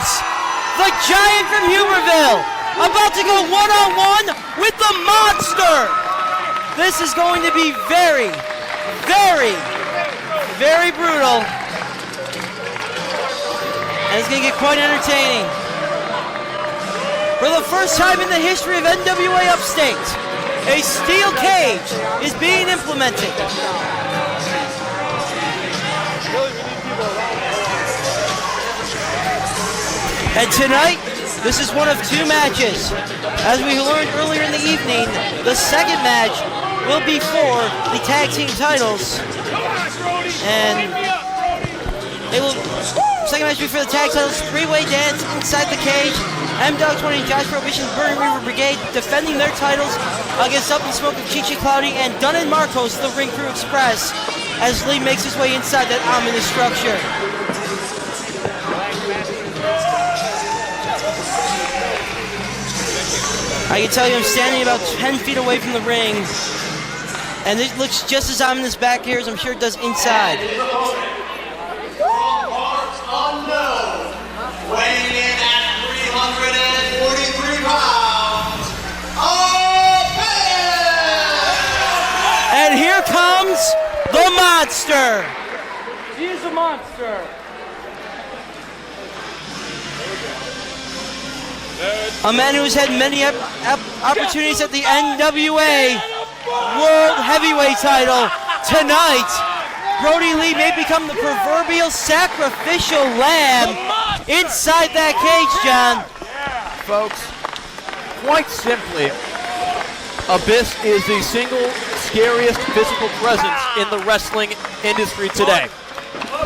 comes the Giant from Huberville, about to go one-on-one with the Monster. This is going to be very, very, very brutal. And it's going to get quite entertaining. For the first time in the history of NWA Upstate, a steel cage is being implemented. And tonight, this is one of two matches. As we learned earlier in the evening, the second match will be for the tag team titles. And second match will be for the tag titles, three-way dance inside the cage. M-Dog 20 and Josh Prohibition's Burning River Brigade defending their titles against Up in Smoke of Chi-Chi Cloudy and Dunn and Marcos, the Ring Crew Express, as Lee makes his way inside that ominous structure. I can tell you I'm standing about 10 feet away from the ring, and it looks just as ominous back here as I'm sure it does inside. Weighing in at 343 pounds, and here comes the Monster. He is a monster. A man who's had many opportunities at the NWA World Heavyweight title. Tonight, Brodie Lee may become the proverbial sacrificial lamb inside that cage, John. Folks, quite simply, Abyss is the single scariest physical presence in the wrestling industry today.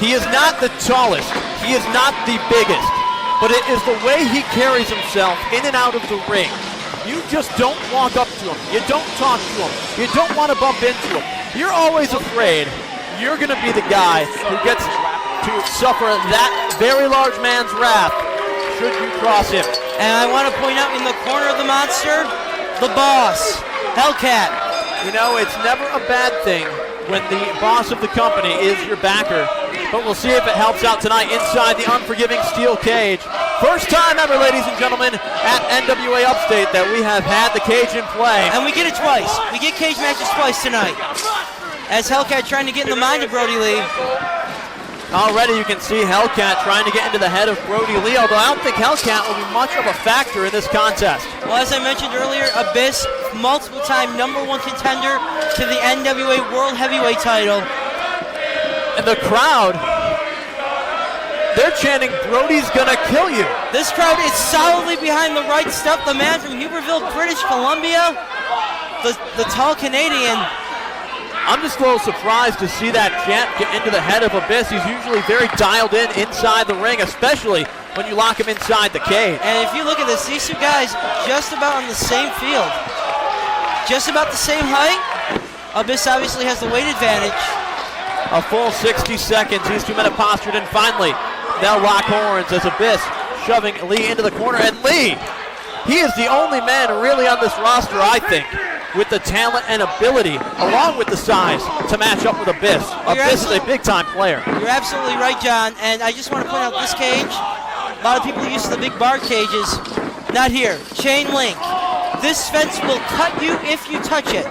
He is not the tallest, he is not the biggest, but it is the way he carries himself in and out of the ring. You just don't walk up to him, you don't talk to him, you don't want to bump into him. You're always afraid you're going to be the guy who gets to suffer that very large man's wrath should you cross him. And I want to point out in the corner of the Monster, the boss, Hellcat. You know, it's never a bad thing when the boss of the company is your backer, but we'll see if it helps out tonight inside the unforgiving steel cage. First time ever, ladies and gentlemen, at NWA Upstate that we have had the cage in play. And we get it twice. We get cage matches twice tonight. As Hellcat trying to get in the mind of Brodie Lee. Already you can see Hellcat trying to get into the head of Brodie Lee, although I don't think Hellcat will be much of a factor in this contest. Well, as I mentioned earlier, Abyss, multiple-time #1 contender to the NWA World Heavyweight title. And the crowd, they're chanting, Brodie's gonna kill you. This crowd is solidly behind the right stuff. The man from Huberville, British Columbia, the tall Canadian. I'm just a little surprised to see that chant get into the head of Abyss. He's usually very dialed in inside the ring, especially when you lock him inside the cage. And if you look at this, these two guys just about on the same field. Just about the same height. Abyss obviously has the weight advantage. A full 60 seconds. These two men have postured, and finally, they'll lock horns as Abyss shoving Lee into the corner. And Lee, he is the only man really on this roster, I think, with the talent and ability, along with the size, to match up with Abyss. Abyss is a big-time player. You're absolutely right, John. And I just want to point out this cage. A lot of people are used to the big bar cages. Not here. Chain link. This fence will cut you if you touch it.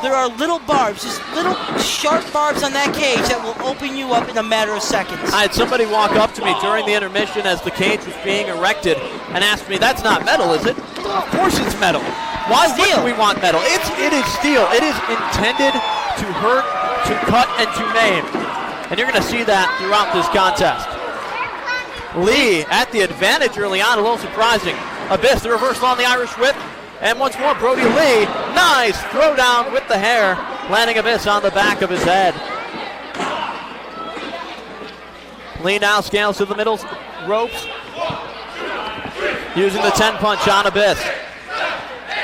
There are little barbs, just little sharp barbs on that cage that will open you up in a matter of seconds. I had somebody walk up to me during the intermission as the cage was being erected and asked me, that's not metal, is it? Of course it's metal. Why wouldn't we want metal? It is steel. It is intended to hurt, to cut, and to maim. And you're going to see that throughout this contest. Lee at the advantage early on, a little surprising. Abyss, the reversal on the Irish whip. And once more, Brodie Lee, nice throwdown with the hair, landing Abyss on the back of his head. Lee now scales to the middle ropes, using the 10 punch on Abyss.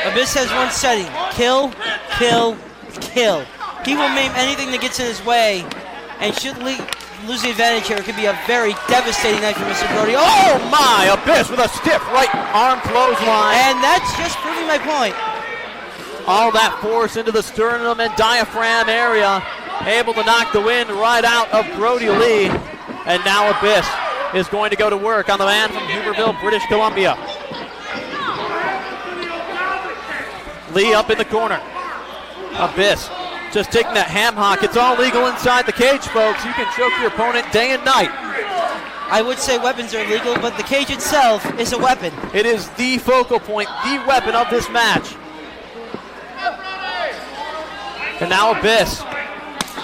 Abyss has one setting, kill, kill, kill. He will maim anything that gets in his way, and should Lee lose the advantage here, it could be a very devastating night for Mr. Brodie. Oh my, Abyss with a stiff right arm clothesline. And that's just proving my point. All that force into the sternum and diaphragm area, able to knock the wind right out of Brodie Lee. And now Abyss is going to go to work on the man from Huberville. Centerville, British Columbia. Lee up in the corner. Abyss just taking that ham hock. It's all legal inside the cage, folks. You can choke your opponent day and night. I would say weapons are legal, but the cage itself is a weapon. It is the focal point, the weapon of this match. And now Abyss.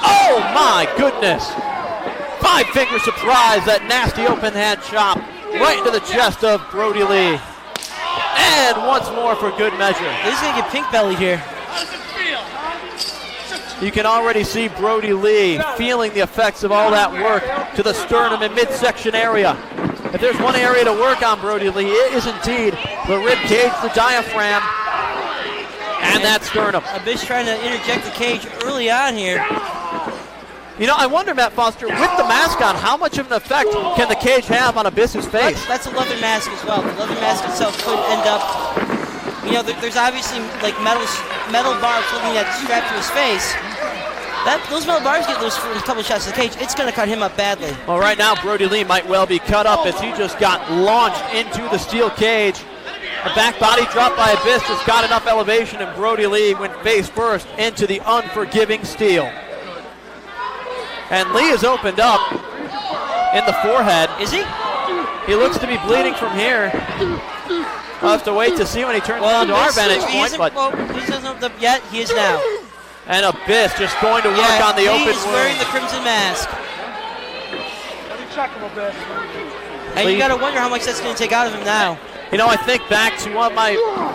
Oh my goodness. 5-finger surprise, that nasty open hand chop right into the chest of Brodie Lee. And once more for good measure. He's going to get pink bellied here. You can already see Brodie Lee feeling the effects of all that work to the sternum and midsection area. If there's one area to work on, Brodie Lee, it is indeed the rib cage, the diaphragm, and that sternum. Abyss trying to interject the cage early on here. You know, I wonder, Matt Foster, with the mask on, how much of an effect can the cage have on Abyss's face? That's a leather mask as well. The leather mask itself could end up, you know, there's obviously like metal bars looking at strapped to his face. Those metal bars get loose from a couple shots to the cage. It's going to cut him up badly. Well, right now, Brodie Lee might well be cut up as he just got launched into the steel cage. A back body drop by Abyss just got enough elevation, and Brodie Lee went face first into the unforgiving steel. And Lee is opened up in the forehead. Is he? He looks to be bleeding from here. We'll have to wait to see when he turns into our vantage point. But he hasn't opened up yet. He is now. And Abyss just going to work on the open wound. He's wearing the crimson mask. And you got to wonder how much that's going to take out of him now. You know, I think back to one of my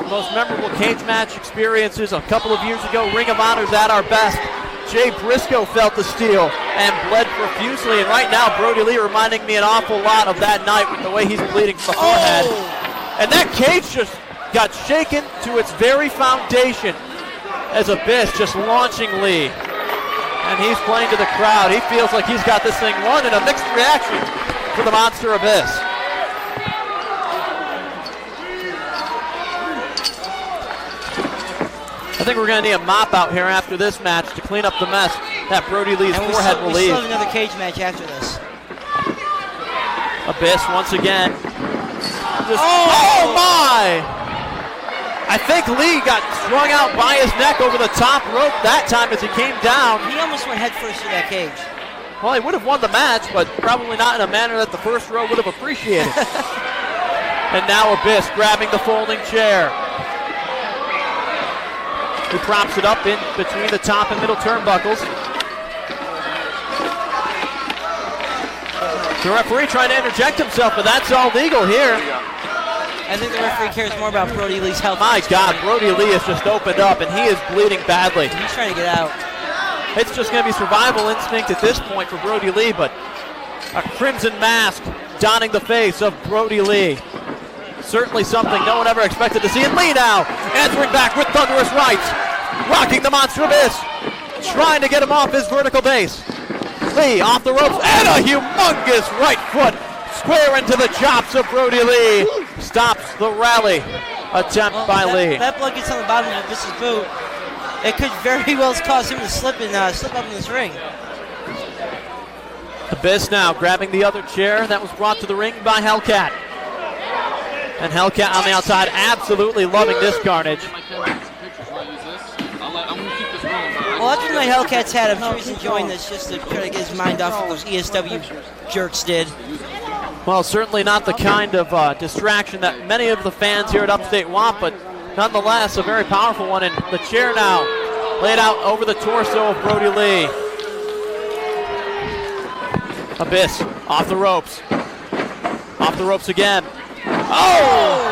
most memorable cage match experiences a couple of years ago. Ring of Honor's at our best. Jay Briscoe felt the steel and bled profusely. And right now, Brodie Lee reminding me an awful lot of that night with the way he's bleeding from the forehead. And that cage just got shaken to its very foundation as Abyss just launching Lee. And he's playing to the crowd. He feels like he's got this thing won, and a mixed reaction for the monster Abyss. I think we're going to need a mop out here after this match to clean up the mess that Brodie Lee's forehead will leave. We still have another cage match after this. Abyss once again. Oh my! I think Lee got strung out by his neck over the top rope that time as he came down. He almost went head first through that cage. Well, he would have won the match, but probably not in a manner that the first row would have appreciated. And now Abyss grabbing the folding chair. He props it up in between the top and middle turnbuckles. The referee trying to interject himself, but that's all legal here. I think the referee cares more about Brodie Lee's health. My God, Brodie Lee has just opened up, and he is bleeding badly. He's trying to get out. It's just going to be survival instinct at this point for Brodie Lee, but a crimson mask donning the face of Brodie Lee. Certainly something no one ever expected to see. And Lee now answering back with thunderous rights, rocking the monster Abyss, trying to get him off his vertical base. Lee off the ropes, and a humongous right foot square into the chops of Brodie Lee. Stops the rally attempt by Lee. That blood gets on the bottom of Abyss's boot. It could very well cause him to slip up in this ring. Abyss now grabbing the other chair that was brought to the ring by Hellcat. And Hellcat on the outside, absolutely loving this carnage. Well, after the night Hellcat's had, I'm sure he's enjoying this just to try to get his mind off what those ESW jerks did. Well, certainly not the kind of distraction that many of the fans here at Upstate want, but nonetheless, a very powerful one. And the chair now laid out over the torso of Brodie Lee. Abyss off the ropes. Off the ropes again. Oh!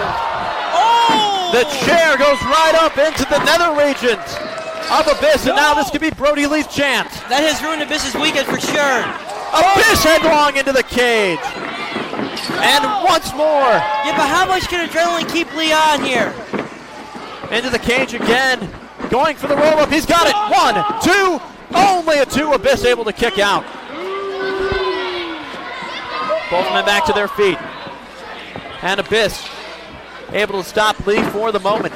The chair goes right up into the nether regions of Abyss, and now this could be Brodie Lee's chance. That has ruined Abyss's weekend for sure. Abyss headlong into the cage. And once more. Yeah, but how much can adrenaline keep Lee on here? Into the cage again. Going for the roll-up. He's got it. 1, 2. Only a 2. Abyss able to kick out. Both men back to their feet. And Abyss able to stop Lee for the moment.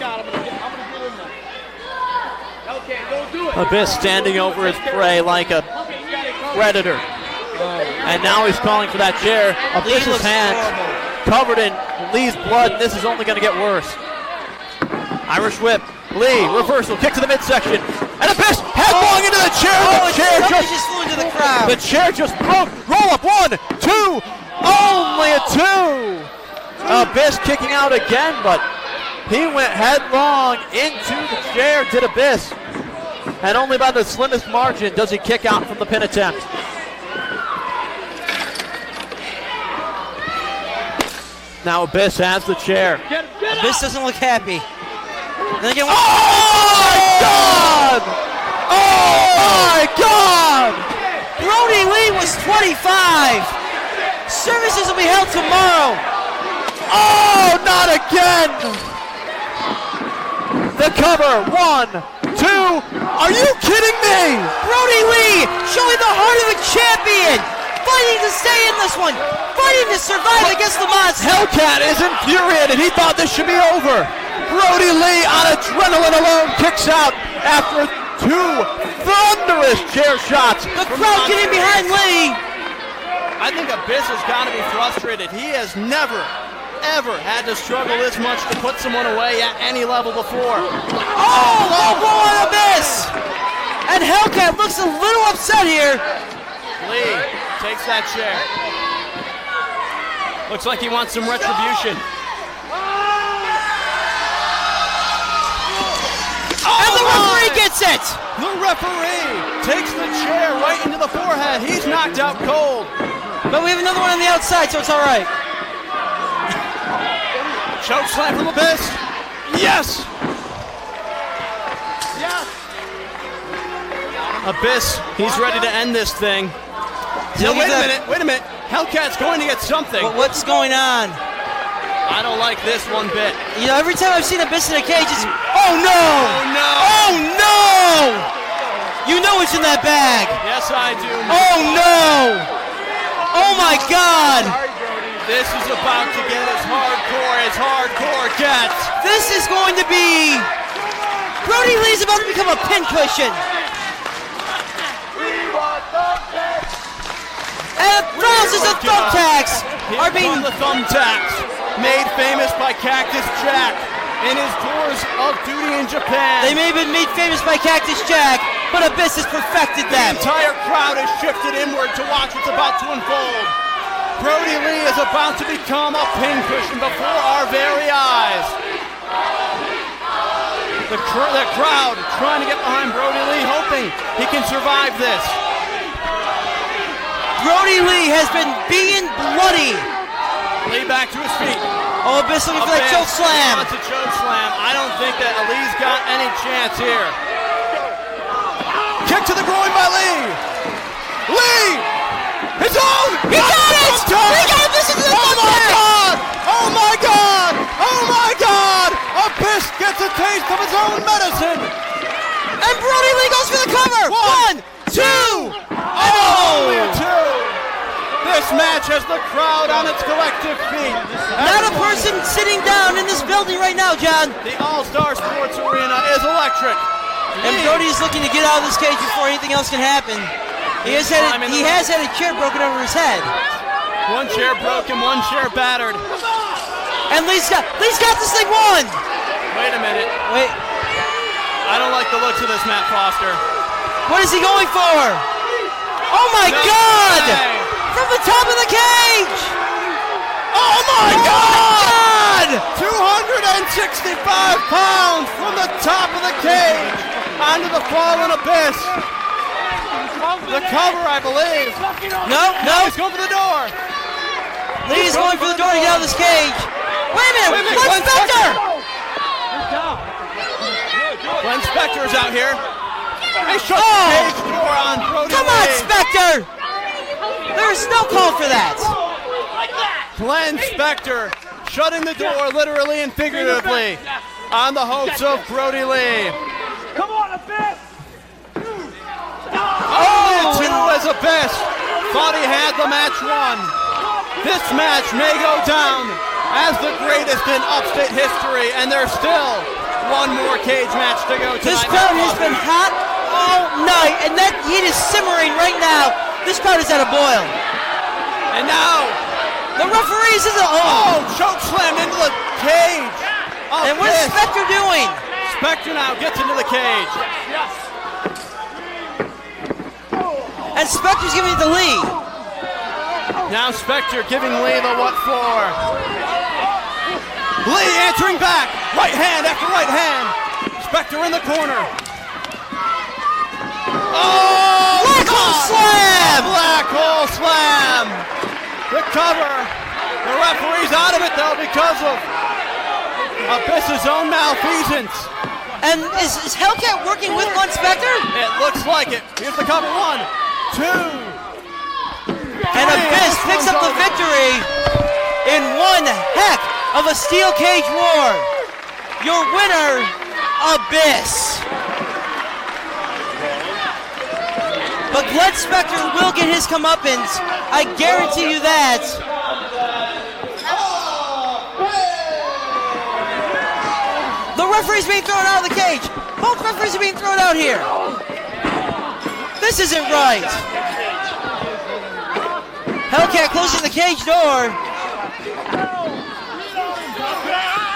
Abyss standing over his prey like a predator. And now he's calling for that chair. Abyss's hands covered in Lee's blood, and this is only going to get worse. Irish whip. Lee, reversal, kick to the midsection. And Abyss headlong into the chair. The chair just flew into the crowd. The chair just broke. Roll up, 1, 2. Only a 2. Abyss kicking out again, but he went headlong into the chair, did Abyss. And only by the slimmest margin does he kick out from the pin attempt. Now Abyss has the chair. Abyss doesn't look happy. Then again, oh my God! Oh my God! Brodie Lee was 25. Services will be held tomorrow. Oh, not again! The cover, 1, 2. Are you kidding me? Brodie Lee showing the heart of a champion. Fighting to stay in this one. Fighting to survive against the monster. Hellcat is infuriated. He thought this should be over. Brodie Lee on adrenaline alone kicks out after 2 thunderous chair shots. The crowd getting behind Lee. I think Abyss has got to be frustrated. He has never, ever had to struggle this much to put someone away at any level before. Oh, low blow on Abyss. And Hellcat looks a little upset here. Lee takes that chair. Looks like he wants some retribution. And the referee gets it! The referee takes the chair right into the forehead. He's knocked out cold. But we have another one on the outside, so it's all right. Choke slam from Abyss. Yes! Abyss, he's ready to end this thing. Now, wait a minute. Hellcat's going to get something. But what's going on? I don't like this one bit. You know, every time I've seen Abyss in a cage, it's... Oh, no! Oh, no! Oh, no! You know what's in that bag. Yes, I do. Oh, no! Oh, my God! This is about to get as hardcore gets. This is going to be... Brodie Lee's about to become a pincushion. And thousands of thumbtacks are being... the thumbtacks, made famous by Cactus Jack in his tours of duty in Japan. They may have been made famous by Cactus Jack, but Abyss has perfected them. The entire crowd has shifted inward to watch what's about to unfold. Brodie Lee is about to become a pincushion before our very eyes. The crowd trying to get behind Brodie Lee, hoping he can survive this. Brodie Lee has been beaten bloody. Lee back to his feet. Oh, Abyss looking for that choke slam. Wants a choke slam. I don't think that Lee's got any chance here. Kick to the groin by Lee. Lee! His own! He got it! He got it! This is the God! Oh my God! Oh my God! Abyss gets a taste of his own medicine. And Brodie Lee goes for the cover. 1, 2. Oh! Only a 2. This match has the crowd on its collective feet. Not a person sitting down in this building right now, John. The All-Star Sports Arena is electric. And Brodie is looking to get out of this cage before anything else can happen. He has had a chair broken over his head. One chair broken, one chair battered. And Lee's got this thing won. Wait a minute. Wait. I don't like the looks of this, Matt Foster. What is he going for? Oh my God! Way. From the top of the cage! Oh my God! 265 pounds from the top of the cage onto the fallen Abyss. The cover, I believe. No. He's going for the door. Lee's going for the door to get out of this cage. Wait a minute, Glenn Spector! Glenn Spector's out here. They shut the cage door on Brodie Come on, Lee. Spector! There's no call for that. Glenn Spector shutting the door literally and figuratively on the hopes of Brodie Lee. Come on, Abyss! Only a 2 as Abyss thought he had the match won. This match may go down as the greatest in upstate history, and there's still one more cage match to go tonight. This crowd has been hot all night, and that heat is simmering right now. This crowd is at a boil. And now, The referee's in the Choke slam into the cage. And what is Spectre doing? Spectre now gets into the cage. And Spectre's giving it to Lee. Now Spectre giving Lee the what for. Lee answering back. Right hand after right hand. Spectre in the corner. Oh! Black hole slam! Black hole slam! The cover. The referee's out of it though because of Abyss's own malfeasance. And is Hellcat working with Glenn Spectre? It looks like it. Here's the cover. 1, 2. And Abyss picks up the victory in one heck of a steel cage war. Your winner, Abyss. But Glenn Spectre will get his comeuppance. I guarantee you that. The referee's being thrown out of the cage. Both referees are being thrown out here. This isn't right. Hellcat closing the cage door.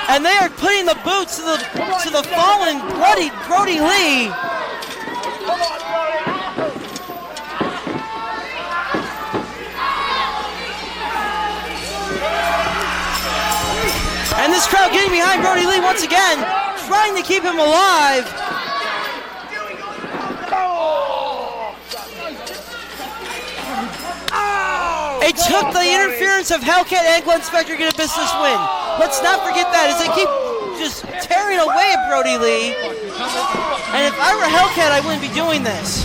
And they are putting the boots to the fallen Brodie Lee. And this crowd getting behind Brodie Lee once again, trying to keep him alive. It took the interference of Hellcat and Glenn Spectre to get a business win. Let's not forget that as they keep just tearing away at Brodie Lee. And if I were Hellcat, I wouldn't be doing this.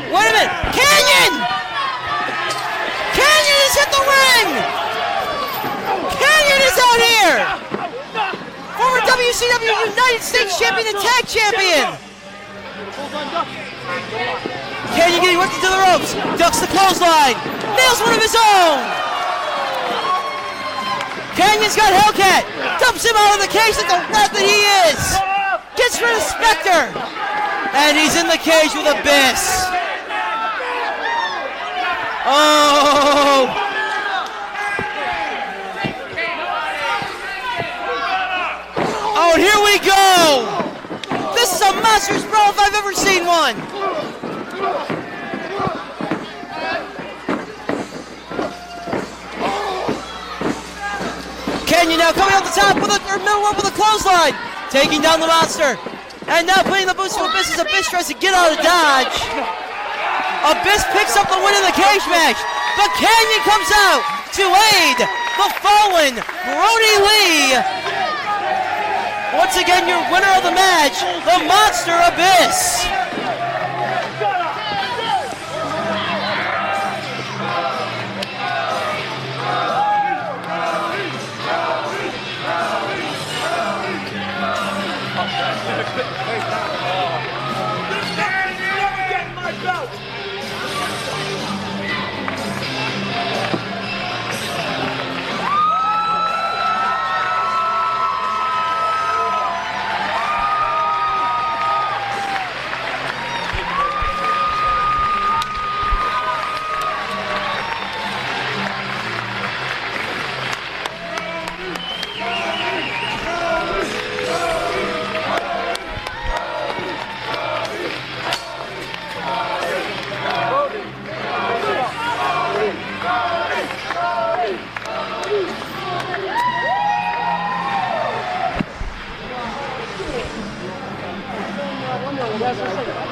Wait a minute! Canyon! Canyon has hit the ring! Canyon is out here! Former WCW United States Champion and Tag Champion! Canyon getting whipped into the ropes, ducks the clothesline, nails one of his own! Canyon's got Hellcat, dumps him out of the cage like the rat that he is! Gets rid of Spectre! And he's in the cage with Abyss! Oh! Oh, and here we go! This is a monstrous brawl if I've ever seen one! Canyon now coming off the top with a middle rope with a clothesline, taking down the monster, and now putting the boots to Abyss as Abyss tries to get out of dodge. Abyss picks up the win in the cage match, but Canyon comes out to aid the fallen Brodie Lee. Once again, your winner of the match, the Monster Abyss. Yes,